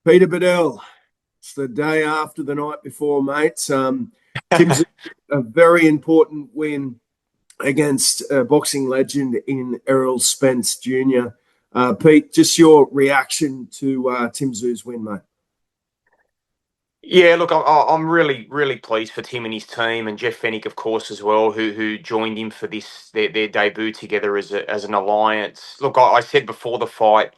Peter Badel, it's the day after the night before, mates. Tim's a very important win against boxing legend in Errol Spence Jr. Pete, just your reaction to Tim Tszyu's win, mate. Yeah, look, I'm really pleased for Tim and his team, and Jeff Fenech, of course, as well, who joined him for their debut together as an alliance. Look, I said before the fight,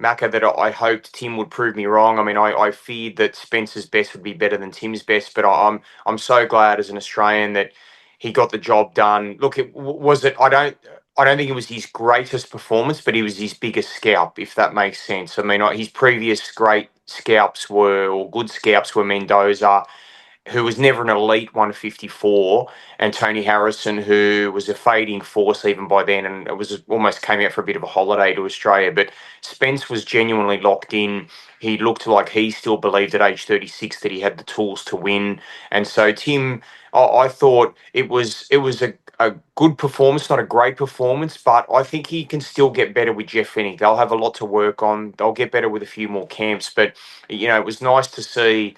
Macca, that I hoped Tim would prove me wrong. I mean, I feared that Spencer's best would be better than Tim's best, but I'm so glad as an Australian that he got the job done. Look, was it? I don't think it was his greatest performance, but he was his biggest scalp, if that makes sense. I mean, his previous great scalps were, or good scalps were Mendoza, who was never an elite 154, and Tony Harrison, who was a fading force even by then, and it was almost came out for a bit of a holiday to Australia. But Spence was genuinely locked in. He looked like he still believed at age 36 that he had the tools to win. And so Tim, I thought it was a good performance, not a great performance, but I think he can still get better with Jeff Fenech. They'll have a lot to work on. They'll get better with a few more camps. But it was nice to see.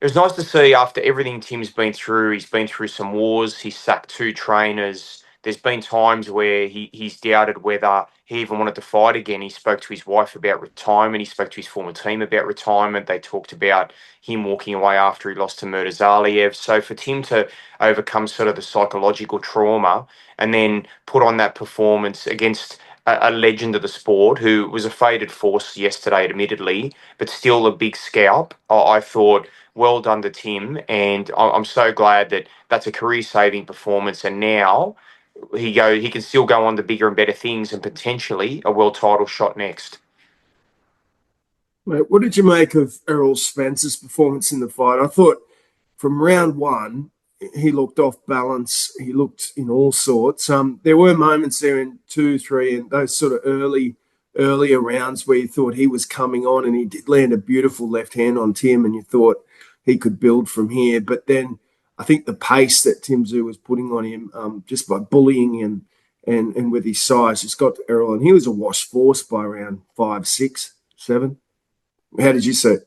It was nice to see after everything Tim's been through. He's been through some wars. He's sacked two trainers. There's been times where he's doubted whether he even wanted to fight again. He spoke to his wife about retirement. He spoke to his former team about retirement. They talked about him walking away after he lost to Murtazaliev. So for Tim to overcome sort of the psychological trauma and then put on that performance against a legend of the sport who was a faded force yesterday, admittedly, but still a big scalp, I thought well done to Tim, and I'm so glad that that's a career-saving performance. And now he can still go on to bigger and better things, and potentially a world title shot next. Mate, what did you make of Errol Spence's performance in the fight? I thought from round one, he looked off balance. He looked in all sorts. There were moments there in two, three, and those sort of earlier rounds where you thought he was coming on, and he did land a beautiful left hand on Tim, and you thought he could build from here. But then I think the pace that Tim Tszyu was putting on him, just by bullying and with his size, just got to Errol, and he was a wash force by around 5, 6, 7. How did you see it?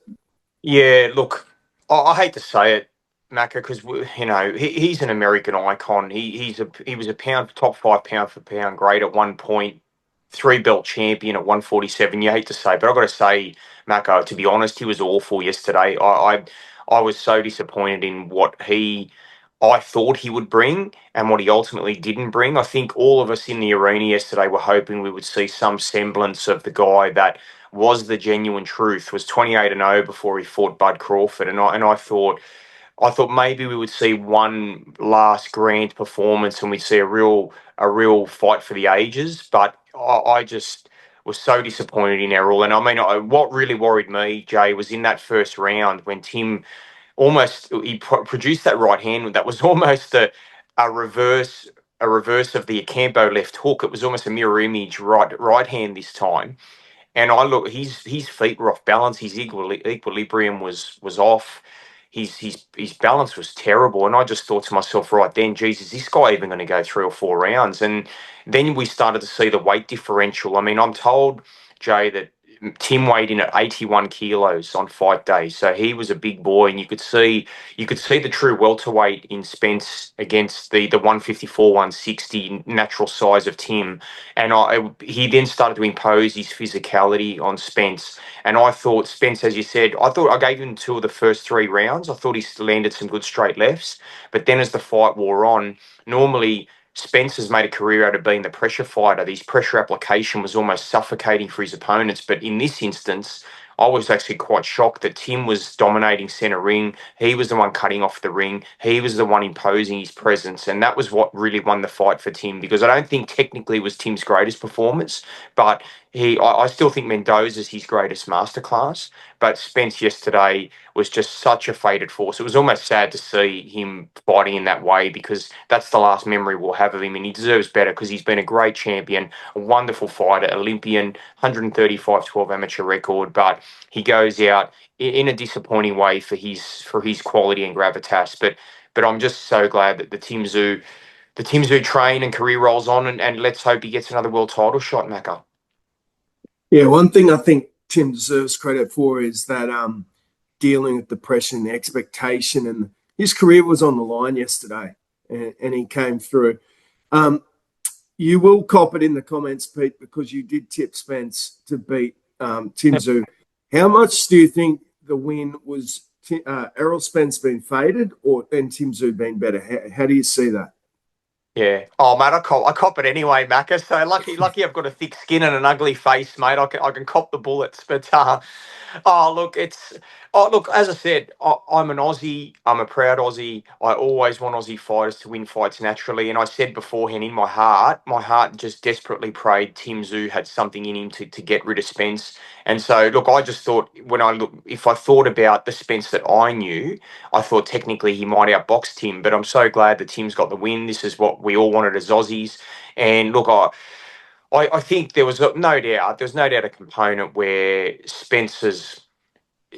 Yeah, look, I hate to say it, Macca, because he's an American icon. He was a top five pound for pound great at one point, three belt champion at 147. You hate to say, but I've got to say, Macca, to be honest, he was awful yesterday. I was so disappointed in what I thought he would bring and what he ultimately didn't bring. I think all of us in the arena yesterday were hoping we would see some semblance of the guy that was the genuine truth, was 28-0 before he fought Bud Crawford. And I thought maybe we would see one last grand performance and we'd see a real fight for the ages. But I just was so disappointed in Errol. And I mean, what really worried me, Jay, was in that first round when Tim produced that right hand that was almost a reverse a reverse of the Acampo left hook. It was almost a mirror image right hand this time. And I look, his feet were off balance. His equilibrium was off. His balance was terrible. And I just thought to myself, right then, Jesus, is this guy even going to go 3 or 4 rounds? And then we started to see the weight differential. I mean, I'm told, Jay, that Tim weighed in at 81 kilos on fight day, so he was a big boy, and you could see the true welterweight in Spence against the 154, 160 natural size of Tim. And he then started to impose his physicality on Spence. And I thought Spence, as you said, I thought I gave him two of the first 3 rounds. I thought he landed some good straight lefts. But then as the fight wore on, normally Spence has made a career out of being the pressure fighter. His pressure application was almost suffocating for his opponents. But in this instance, I was actually quite shocked that Tim was dominating center ring. He was the one cutting off the ring. He was the one imposing his presence. And that was what really won the fight for Tim, because I don't think technically it was Tim's greatest performance, but I still think Mendoza's his greatest masterclass. But Spence yesterday was just such a faded force. It was almost sad to see him fighting in that way, because that's the last memory we'll have of him, and he deserves better because he's been a great champion, a wonderful fighter, Olympian, 135-12 amateur record, but he goes out in a disappointing way for his quality and gravitas. But I'm just so glad that the Tim Tszyu train and career rolls on, and let's hope he gets another world title shot, Macca. Yeah, one thing I think Tim deserves credit for is that dealing with the pressure and the expectation. And his career was on the line yesterday, and he came through. You will cop it in the comments, Pete, because you did tip Spence to beat Tim Tszyu. How much do you think the win was Errol Spence being faded and Tim Tszyu being better? How do you see that? Yeah. Oh, mate, I cop it anyway, Macca. So lucky I've got a thick skin and an ugly face, mate. I can cop the bullets. But oh, look, as I said, I'm an Aussie. I'm a proud Aussie. I always want Aussie fighters to win fights naturally. And I said beforehand, in my heart just desperately prayed Tim Tszyu had something in him to get rid of Spence. And so, look, I just thought if I thought about the Spence that I knew, I thought technically he might outbox Tim. But I'm so glad that Tim's got the win. This is what we all wanted as Aussies. And look, I think there was no doubt. There's no doubt a component where Spence's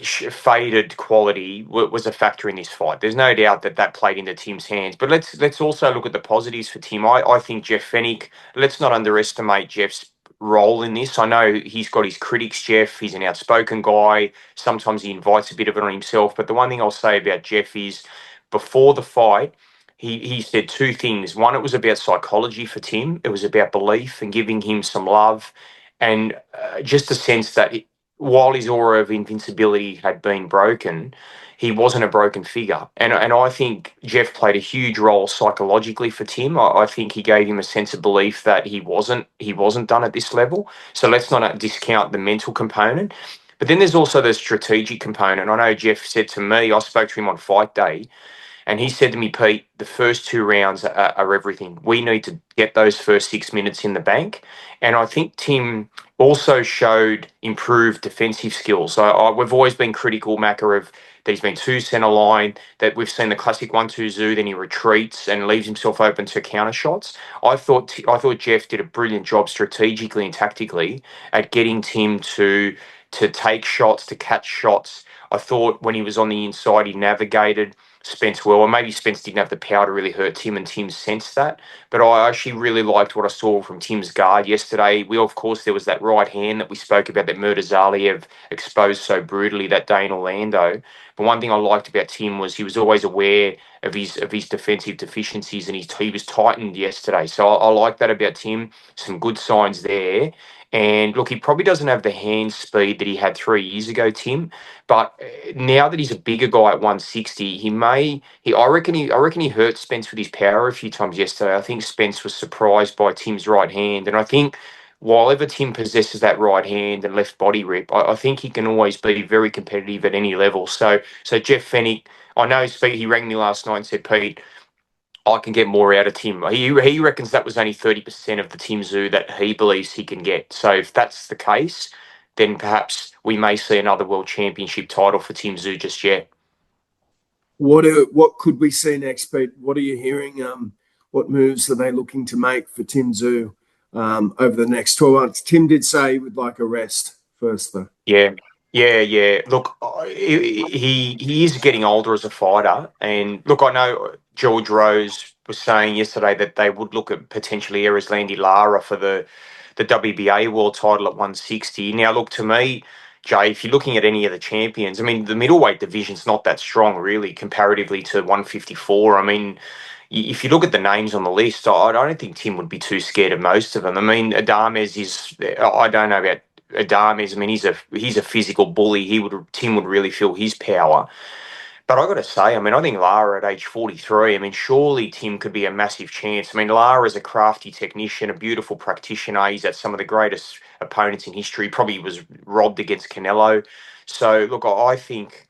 faded quality was a factor in this fight. There's no doubt that played into Tim's hands. But let's also look at the positives for Tim. I think Jeff Fenech. Let's not underestimate Jeff's role in this. I know he's got his critics, Jeff. He's an outspoken guy. Sometimes he invites a bit of it on himself. But the one thing I'll say about Jeff is, before the fight, he said two things. One, it was about psychology for Tim. It was about belief and giving him some love, and just a sense that while his aura of invincibility had been broken, he wasn't a broken figure. And I think Jeff played a huge role psychologically for Tim. I think he gave him a sense of belief that he wasn't done at this level. So let's not discount the mental component. But then there's also the strategic component. I know Jeff said to me, I spoke to him on fight day, and he said to me, Pete, the first two rounds are everything. We need to get those first 6 minutes in the bank. And I think Tim also showed improved defensive skills. So we've always been critical, Macca, of that he's been too centre line, that we've seen the classic 1-2 Tszyu, then he retreats and leaves himself open to counter shots. I thought Jeff did a brilliant job strategically and tactically at getting Tim to take shots, to catch shots. I thought when he was on the inside, he navigated Spence well, or maybe Spence didn't have the power to really hurt Tim, and Tim sensed that. But I actually really liked what I saw from Tim's guard yesterday. Of course, there was that right hand that we spoke about that Murdazaliev exposed so brutally that day in Orlando. But one thing I liked about Tim was he was always aware of his defensive deficiencies, and he was tightened yesterday. So I like that about Tim. Some good signs there. And look, he probably doesn't have the hand speed that he had 3 years ago, Tim. But now that he's a bigger guy at 160, I reckon he hurt Spence with his power a few times yesterday. I think Spence was surprised by Tim's right hand. And I think while ever Tim possesses that right hand and left body rip, I think he can always be very competitive at any level. So Jeff Fenech, I know he rang me last night and said, Pete, I can get more out of Tim. He reckons that was only 30% of the Tim Tszyu that he believes he can get. So if that's the case, then perhaps we may see another world championship title for Tim Tszyu just yet. What could we see next, Pete? What are you hearing? What moves are they looking to make for Tim Tszyu over the next 12 months? Tim did say he would like a rest first, though. Yeah. Look, he is getting older as a fighter, and look, I know George Rose was saying yesterday that they would look at potentially Erislandy Lara for the WBA world title at 160. Now, look, to me, Jay, if you're looking at any of the champions, I mean, the middleweight division's not that strong, really, comparatively to 154. I mean, if you look at the names on the list, I don't think Tim would be too scared of most of them. I mean, Adames is, I don't know about Adames. I mean, he's a physical bully. Tim would really feel his power. But I got to say, I mean, I think Lara at age 43, I mean, surely Tim could be a massive chance. I mean, Lara is a crafty technician, a beautiful practitioner. He's had some of the greatest opponents in history. Probably was robbed against Canelo. So, look, I think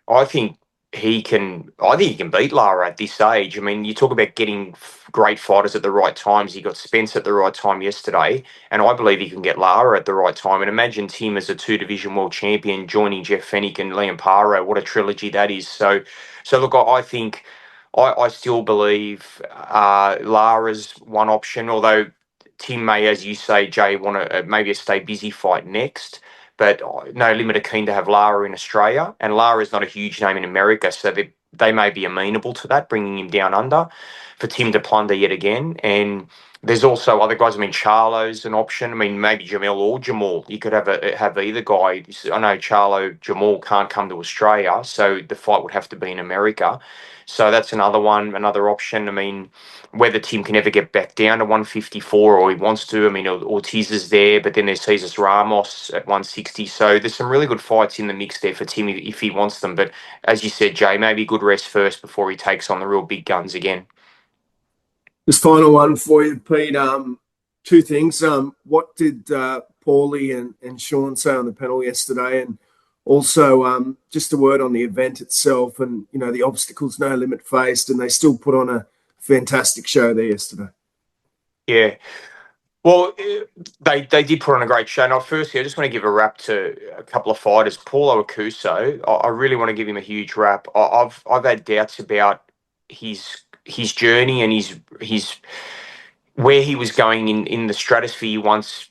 I think he can beat Lara at this age. I mean, you talk about getting great fighters at the right times. He got Spence at the right time yesterday, and I believe he can get Lara at the right time. And imagine Tim as a 2-division world champion joining Jeff Fenech and Liam Paro. What a trilogy that is. So look, I think I still believe Lara's one option, although Tim may, as you say, Jay, want to maybe a stay busy fight next. But no limit are keen to have Lara in Australia. And Lara is not a huge name in America, so they may be amenable to that, bringing him down under for Tim to plunder yet again. And There's also other guys. I mean, Charlo's an option. I mean, maybe Jamil or Jamal. You could have either guy. I know Charlo, Jamal can't come to Australia, so the fight would have to be in America. So that's another one, another option. I mean, whether Tim can ever get back down to 154 or he wants to. I mean, Ortiz is there, but then there's Jesus Ramos at 160. So there's some really good fights in the mix there for Tim if he wants them. But as you said, Jay, maybe good rest first before he takes on the real big guns again. This final one for you, Pete. Two things. What did Paulie and Sean say on the panel yesterday? And also just a word on the event itself and, the obstacles No Limit faced, and they still put on a fantastic show there yesterday. Yeah. Well, they did put on a great show. Now, firstly, I just want to give a rap to a couple of fighters. Paulo Acuso, I really want to give him a huge rap. I've had doubts about his journey and his where he was going in the stratosphere once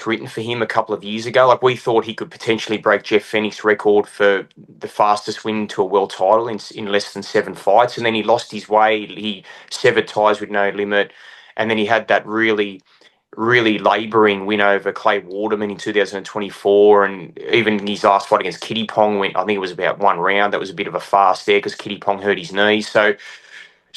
written for him a couple of years ago. Like, we thought he could potentially break Jeff Fenech's record for the fastest win to a world title in less than 7 fights, and then he lost his way. He severed ties with No Limit, and then he had that really labouring win over Clay Waterman in 2024, and even his last fight against Kitty Pong went, I think it was about 1 round. That was a bit of a fast there because Kitty Pong hurt his knee. So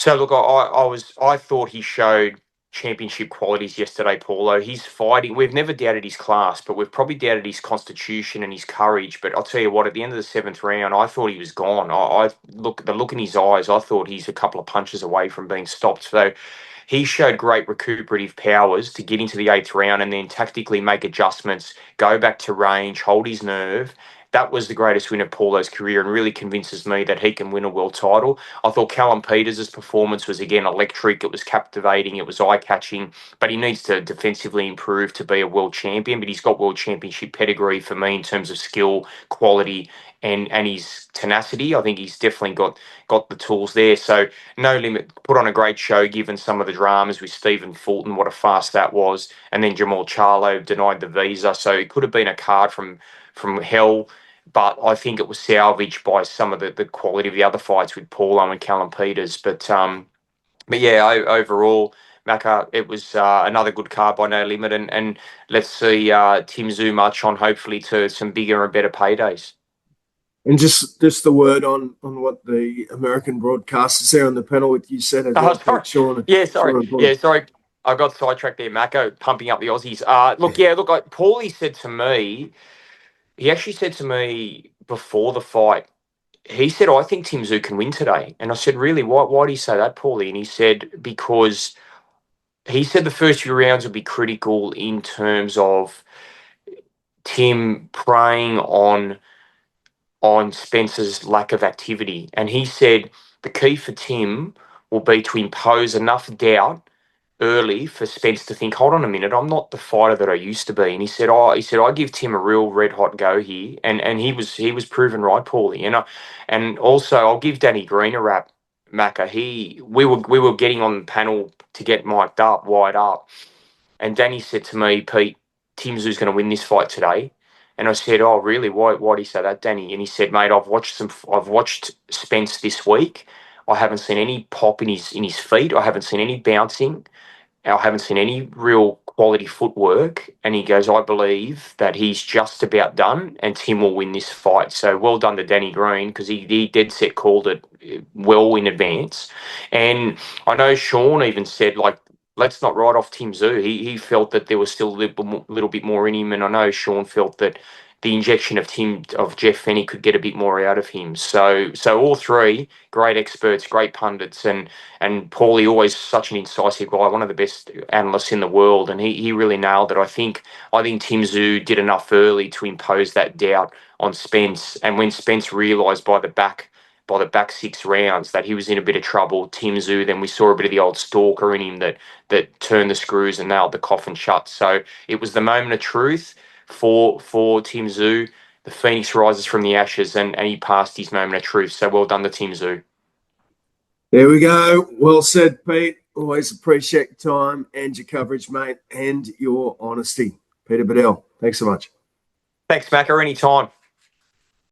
look, I thought he showed championship qualities yesterday, Paulo. He's fighting. We've never doubted his class, but we've probably doubted his constitution and his courage. But I'll tell you what, at the end of the 7th round, I thought he was gone. The look in his eyes, I thought he's a couple of punches away from being stopped. So he showed great recuperative powers to get into the 8th round and then tactically make adjustments, go back to range, hold his nerve. That was the greatest win of Paulo's career and really convinces me that he can win a world title. I thought Callum Peters' performance was, again, electric. It was captivating. It was eye-catching. But he needs to defensively improve to be a world champion. But he's got world championship pedigree for me in terms of skill, quality, and his tenacity. I think he's definitely got the tools there. So No Limit put on a great show, given some of the dramas with Stephen Fulton, what a fast that was. And then Jamal Charlo denied the visa. So it could have been a card from hell. But I think it was salvaged by some of the quality of the other fights with Paulo and Callum Peters. But yeah, overall, Macca, it was another good card by No Limit, and let's see Tim Tszyu march on, hopefully, to some bigger and better paydays. And just the word on what the American broadcasters there on the panel with you said as well, Sorry. Sean. Sorry. I got sidetracked there, Macca, pumping up the Aussies. Paulie said to me, he actually said to me before the fight, he said, I think Tim Tszyu can win today. And I said, really? Why do you say that, Paulie? And he said, because he said the first few rounds would be critical in terms of Tim preying on Spence's lack of activity. And he said the key for Tim will be to impose enough doubt early for Spence to think, hold on a minute, I'm not the fighter that I used to be. And he said, I give Tim a real red hot go here, and he was proven right, Paulie. And also I'll give Danny Green a rap, Macca. We were getting on the panel to get mic'd up, wired up, and Danny said to me, Pete, Tim Tszyu's going to win this fight today. And I said, oh really? Why do you say that, Danny? And he said, mate, I've watched Spence this week. I haven't seen any pop in his feet. I haven't seen any bouncing. I haven't seen any real quality footwork. And he goes, I believe that he's just about done and Tim will win this fight. So well done to Danny Green, because he dead set called it well in advance. And I know Sean even said, like, let's not write off Tim Tszyu. He felt that there was still a little bit more in him. And I know Sean felt that the injection of Jeff Fenech could get a bit more out of him. So all three great experts, great pundits, and Paulie, always such an incisive guy, one of the best analysts in the world, and he really nailed it. I think Tim Tszyu did enough early to impose that doubt on Spence, and when Spence realised by the back 6 rounds that he was in a bit of trouble, Tim Tszyu, then we saw a bit of the old stalker in him that turned the screws and nailed the coffin shut. So it was the moment of truth for Tim Tszyu. The phoenix rises from the ashes, and he passed his moment of truth. So well done to Tim Tszyu. There we go. Well said, Pete. Always appreciate your time and your coverage, mate, and your honesty. Peter Badel, thanks so much. Thanks, Macca. Anytime.